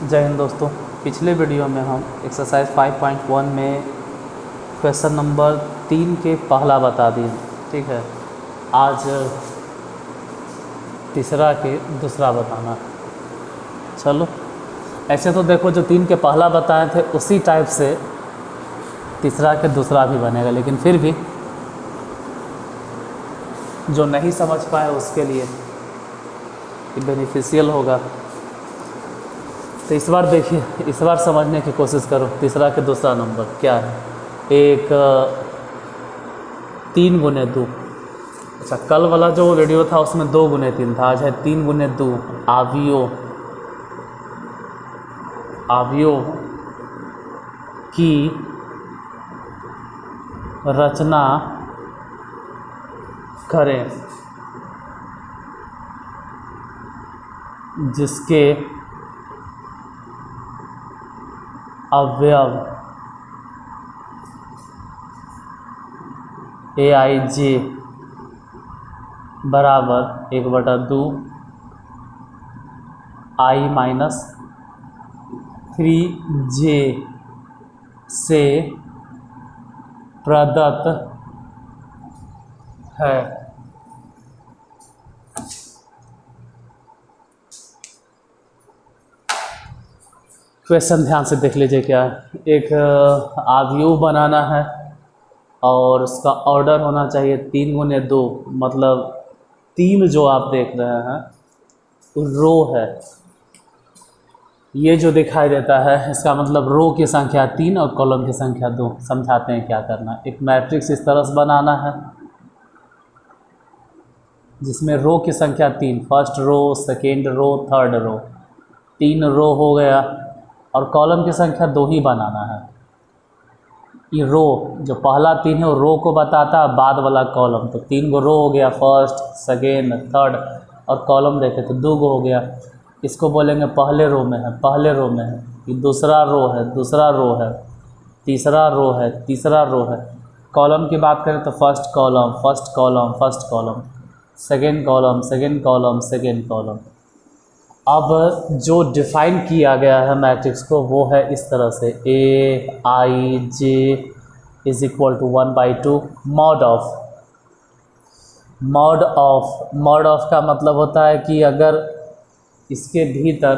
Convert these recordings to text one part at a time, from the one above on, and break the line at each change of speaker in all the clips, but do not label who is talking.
जय हिंद दोस्तों। पिछले वीडियो में हम एक्सरसाइज 5.1 में क्वेश्चन नंबर 3 के पहला बता दिए, ठीक है। आज तीसरा के दूसरा बताना। चलो, ऐसे तो देखो जो 3 के पहला बताए थे उसी टाइप से तीसरा के दूसरा भी बनेगा, लेकिन फिर भी जो नहीं समझ पाए उसके लिए बेनिफिशियल होगा। तो इस बार देखिए, इस बार समझने की कोशिश करो तीसरा के दूसरा नंबर क्या है। एक 3 गुने 2। अच्छा, कल वाला जो वीडियो था उसमें 2 गुने 3 था, आज है 3 गुने 2। आवियों की रचना करें जिसके अवयव AIJ बराबर 1/2 I-3J से प्रदत्त है। क्वेश्चन ध्यान से देख लीजिए क्या है। एक आव्यूह बनाना है और उसका ऑर्डर होना चाहिए 3 गुने 2, मतलब 3 जो आप देख रहे हैं रो है। ये जो दिखाई देता है इसका मतलब रो की संख्या 3 और कॉलम की संख्या 2। समझाते हैं क्या करना है। एक मैट्रिक्स इस तरह से बनाना है जिसमें रो की संख्या 3, first row, second row, third row, 3 row हो गया, और कॉलम की संख्या 2 ही बनाना है। ये रो जो पहला 3 है वो रो को बताता है, बाद वाला कॉलम। तो 3 गो रो हो गया, फर्स्ट, सेकेंड, थर्ड, और कॉलम देखे तो 2 गो हो गया। इसको बोलेंगे पहले रो में है, पहले रो में है। ये दूसरा रो है, दूसरा रो है, तीसरा रो है, तीसरा रो है। कॉलम की बात करें तो first column, first column, first column, second column, second column, second column. अब जो डिफ़ाइन किया गया है मैट्रिक्स को वो है इस तरह से AIJ is equal to 1/2 mod of का मतलब होता है कि अगर इसके भीतर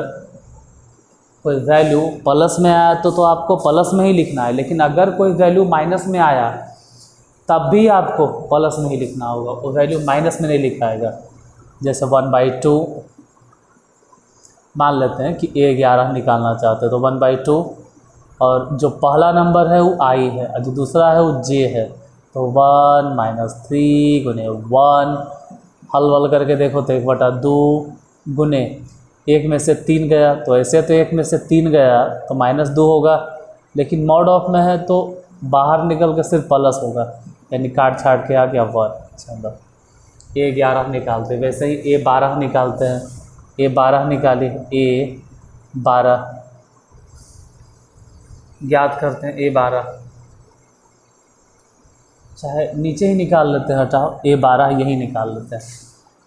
कोई वैल्यू प्लस में आया तो आपको प्लस में ही लिखना है, लेकिन अगर कोई वैल्यू माइनस में आया तब भी आपको प्लस में ही लिखना होगा, वो वैल्यू माइनस में नहीं लिखाएगा। जैसे 1/2 मान लेते हैं कि A11 निकालना चाहते हैं तो 1/2, और जो पहला नंबर है वो I है और जो दूसरा है वो J है, तो 1 - 3 गुने 1। हल करके देखो तो 1/2 गुने 1 में से 3 गया, तो ऐसे तो 1 में से 3 गया तो -2 होगा, लेकिन मॉड ऑफ में है तो बाहर निकल के सिर्फ प्लस होगा, यानी काट छाट के आ गया 1। अच्छा, A11 निकालते हैं, वैसे ही A12 निकालते हैं। A12 निकाले, A12 ज्ञात करते हैं। A12 चाहे नीचे ही निकाल लेते हैं, हटाओ, A12 यही निकाल लेते हैं।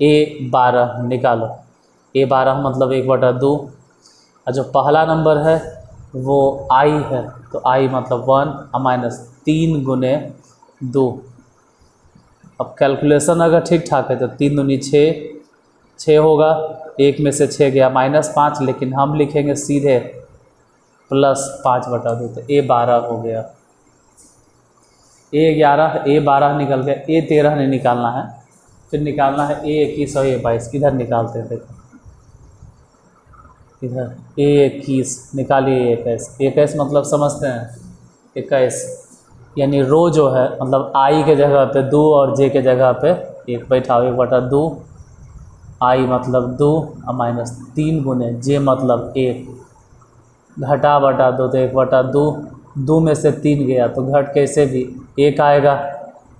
A12 निकालो, A12 मतलब 1/2, और जो पहला नंबर है वो I है तो I मतलब 1 - 3 गुने 2। अब कैलकुलेशन अगर ठीक ठाक है तो 3 दूनी 6 होगा, 1 में से 6 गया -5, लेकिन हम लिखेंगे सीधे +5/2, तो A12 हो गया। A12 निकल गया। A13 नहीं निकालना है, फिर निकालना है A21 और A22। किधर निकालते हैं देखो, इधर A21 निकालिए, A21 मतलब समझते हैं 21, यानी रो जो है मतलब I के जगह पे 2 और J के जगह पे 1 बैठाओ, 1/2 I मतलब 2 और -3 गुने J मतलब 1, घटा बटा 2 तो 1/2। 2 में से 3 गया तो घट कैसे भी 1 आएगा,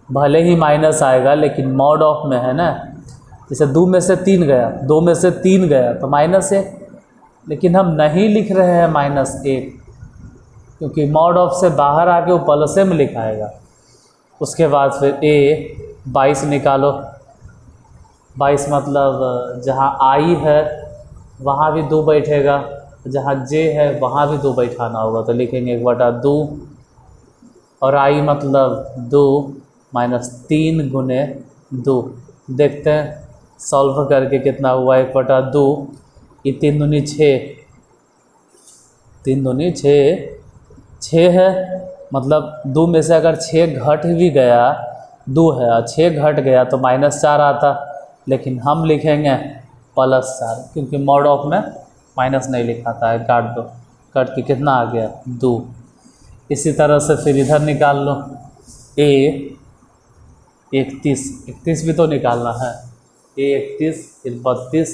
भले ही माइनस आएगा लेकिन मॉड ऑफ में है ना। जैसे 2 में से 3 गया, 2 में से 3 गया तो -1, लेकिन हम नहीं लिख रहे हैं -1 क्योंकि मॉड ऑफ से बाहर आके वो प्लस में लिखाएगा। उसके बाद फिर A22 निकालो, 22 मतलब जहाँ आई है वहाँ भी 2 बैठेगा, जहाँ जे है वहाँ भी 2 बैठाना होगा, तो लिखेंगे 1/2 और आई मतलब 2 माइनस 3 गुने 2। देखते हैं सॉल्व करके कितना हुआ। 1/2, ये 3 दूनी 6, 3 दूनी 6 है, मतलब 2 में से अगर 6 घट भी गया, 2 है और 6 घट गया तो -4 आता, लेकिन हम लिखेंगे +4 क्योंकि मॉड ऑफ में माइनस नहीं लिखाता है। काट दो, कट के कितना आ गया 2। इसी तरह से फिर इधर निकाल लो a 31 भी तो निकालना है। a 31 फिर 32,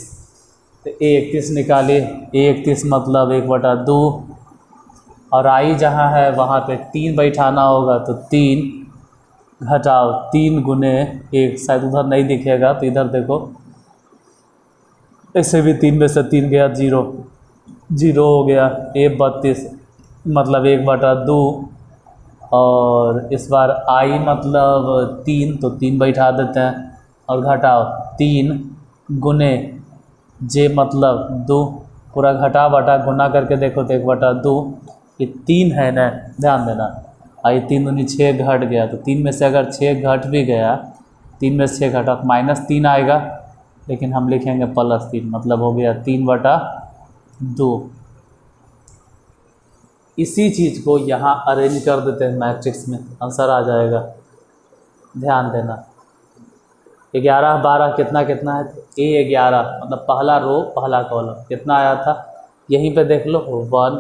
तो a 31 निकालिए, a 31 मतलब 1/2 और आई जहाँ है वहाँ पे 3 बैठाना होगा, तो 3 घटाओ 3 गुने 1, शायद उधर नहीं दिखेगा तो इधर देखो, ऐसे भी 3 में से 3 गया 0 हो गया। a 32 मतलब 1/2 और इस बार आई मतलब 3, तो 3 बैठा देते हैं और घटाओ 3 गुने जे मतलब 2, पूरा घटा बटा गुना करके देखो तो 1/2, ये 3 है ना, ध्यान देना। आई 3 दूनी 6 घट गया, तो 3 में से अगर 6 घट भी गया, 3 में से 6 घटा तो -3 आएगा, लेकिन हम लिखेंगे +3 मतलब हो गया 3/2। इसी चीज़ को यहाँ अरेंज कर देते हैं मैट्रिक्स में, आंसर आ जाएगा। ध्यान देना 11 12 कितना कितना है, A11 मतलब पहला रो पहला कॉलम कितना आया था, यहीं पे देख लो 1।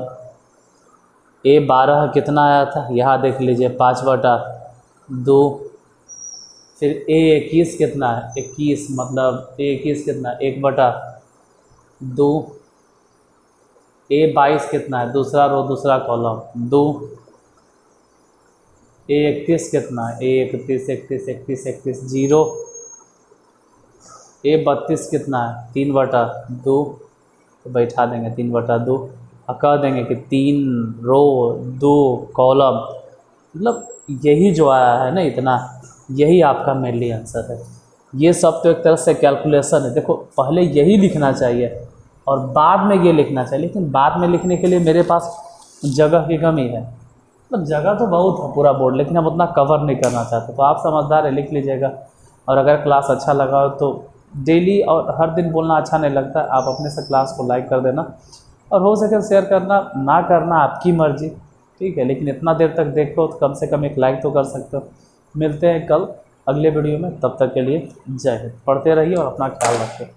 A12 कितना आया था, यहाँ देख लीजिए 5/2। फिर A21 कितना है, 21 मतलब A21 कितना 1/2। A22 कितना है, दूसरा रो दूसरा कॉलम 2। A31 कितना है, A31 31 31 31 0। A32 कितना है, 3/2, तो बैठा देंगे 3/2 और कह देंगे कि 3 रो 2 कॉलम, मतलब यही जो आया है ना इतना, यही आपका मेनली आंसर है। ये सब तो एक तरह से कैलकुलेशन है। देखो पहले यही लिखना चाहिए और बाद में ये लिखना चाहिए, लेकिन बाद में लिखने के लिए मेरे पास जगह की कमी है। मतलब जगह तो बहुत है पूरा बोर्ड, लेकिन हम उतना कवर नहीं करना चाहते। तो आप समझदार है, लिख लीजिएगा। और अगर क्लास अच्छा लगा हो तो डेली और हर दिन बोलना अच्छा नहीं लगता, आप अपने से क्लास को लाइक कर देना और हो सके शेयर करना, ना करना आपकी मर्जी, ठीक है। लेकिन इतना देर तक देखो तो कम से कम एक लाइक तो कर सकते हो। मिलते हैं कल अगले वीडियो में, तब तक के लिए जय हिंद। पढ़ते रहिए और अपना ख्याल रखिए।